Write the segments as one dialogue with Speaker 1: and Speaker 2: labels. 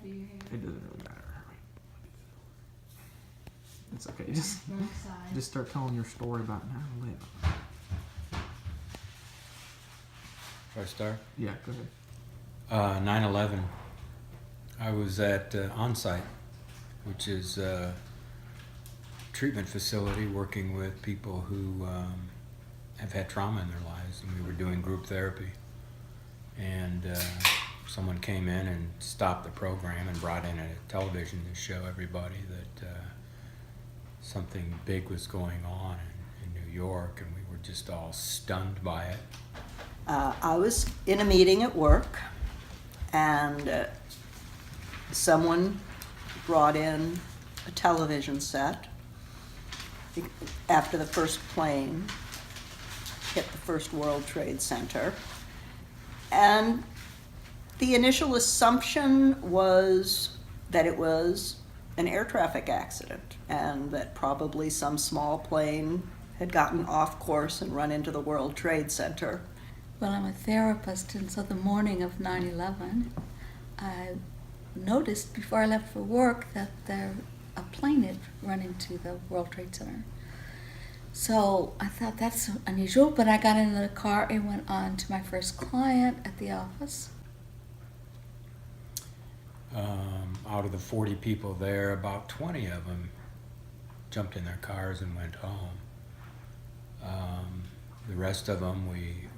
Speaker 1: heavy your hair.
Speaker 2: It doesn't really matter. It's okay. Just start telling your story about 9/11.
Speaker 3: Should I start?
Speaker 2: Yeah, go ahead.
Speaker 3: 9/11. I was at Onsite, which is a treatment facility working with people who have had trauma in their lives, and we were doing group therapy. And someone came in and stopped the program and brought in a television to show everybody that something big was going on in New York, and we were just all stunned by it.
Speaker 4: I was in a meeting at work, and someone brought in a television set after the first plane hit the first World Trade Center. And the initial assumption was that it was an air traffic accident and that probably some small plane had gotten off course and run into the World Trade Center.
Speaker 1: Well, I'm a therapist, and so the morning of 9/11, I noticed before I left for work that a plane had run into the World Trade Center. So I thought that's unusual, but I got into the car and went on to my first client at the office.
Speaker 3: Out of the 40 people there, about 20 of them jumped in their cars and went home. The rest of them, we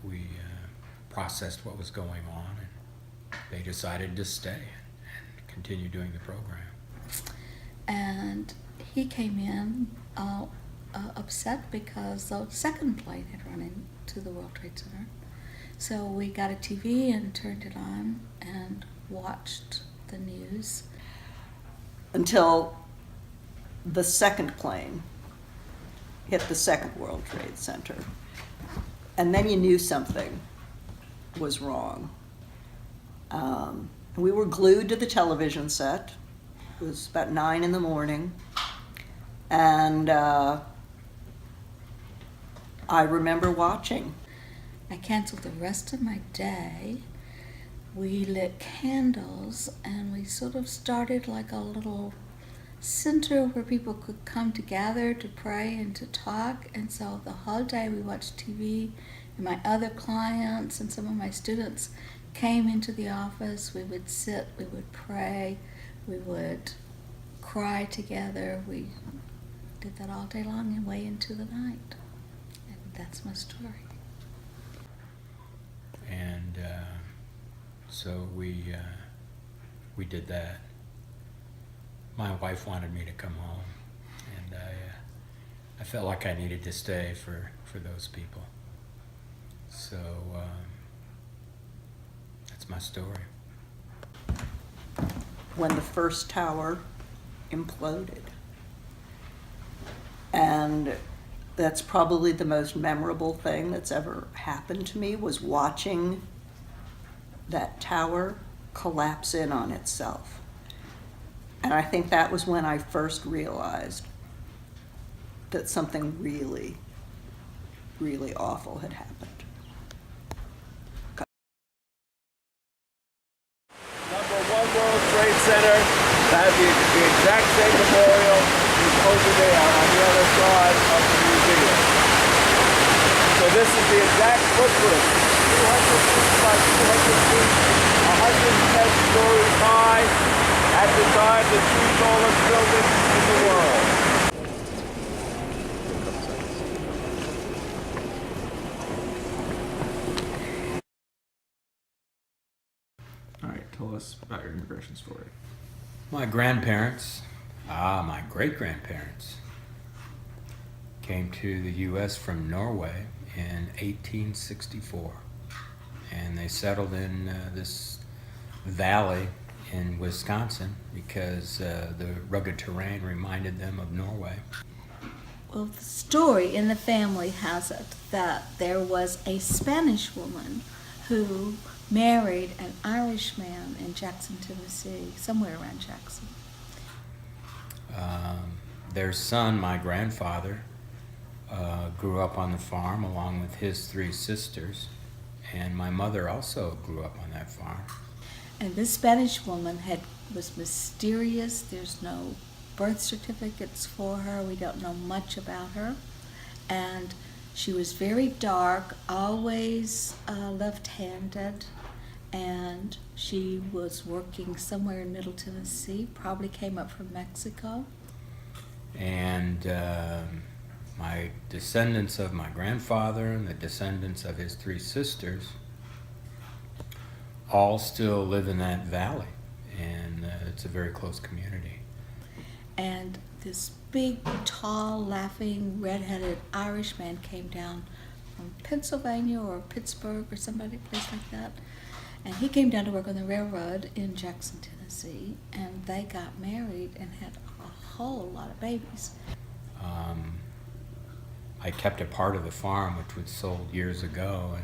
Speaker 3: processed what was going on, and they decided to stay and continue doing the program.
Speaker 1: And he came in upset because the second plane had run into the World Trade Center. So we got a TV and turned it on and watched the news.
Speaker 4: Until the second plane hit the second World Trade Center. And then you knew something was wrong. We were glued to the television set. It was about 9 in the morning. And I remember watching.
Speaker 1: I canceled the rest of my day. We lit candles and we sort of started like a little center where people could come together to pray and to talk. And so the whole day we watched TV, and my other clients and some of my students came into the office. We would sit, we would pray, we would cry together. We did that all day long and way into the night. And that's my story.
Speaker 3: And so we did that. My wife wanted me to come home, and I felt like I needed to stay for those people. So that's my story.
Speaker 4: When the first tower imploded. And that's probably the most memorable thing that's ever happened to me, was watching that tower collapse in on itself. And I think that was when I first realized that something really, really awful had happened.
Speaker 5: Number 1 World Trade Center, that the exact same memorial is over there on the other side of the museum. So this is the exact footprint, 200 feet by 200 feet, 110 stories high, at the time the 2 tallest buildings in the world.
Speaker 2: All right, tell us about your immigration story.
Speaker 3: My grandparents, my great-grandparents, came to the U.S. from Norway in 1864, and they settled in this valley in Wisconsin because the rugged terrain reminded them of Norway.
Speaker 1: Well, the story in the family has it that there was a Spanish woman who married an Irish man in Jackson, Tennessee, somewhere around Jackson.
Speaker 3: Their son, my grandfather, grew up on the farm along with his 3 sisters, and my mother also grew up on that farm.
Speaker 1: And this Spanish woman was mysterious. There's no birth certificates for her. We don't know much about her. And she was very dark, always left-handed, and she was working somewhere in Middle Tennessee, probably came up from Mexico.
Speaker 3: And my descendants of my grandfather and the descendants of his 3 sisters all still live in that valley, and it's a very close community.
Speaker 1: And this big, tall, laughing, red-headed Irish man came down from Pennsylvania or Pittsburgh or somebody, place like that. And he came down to work on the railroad in Jackson, Tennessee, and they got married and had a whole lot of babies.
Speaker 3: I kept a part of the farm, which was sold years ago,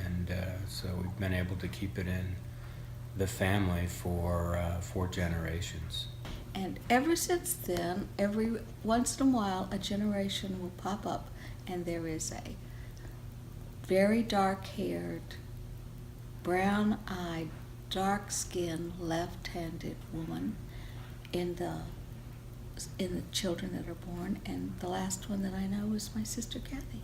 Speaker 3: and so we've been able to keep it in the family for 4 generations.
Speaker 1: And ever since then, every once in a while, a generation will pop up, and there is a very dark-haired, brown-eyed, dark-skinned, left-handed woman in the children that are born. And the last one that I know is my sister Kathy.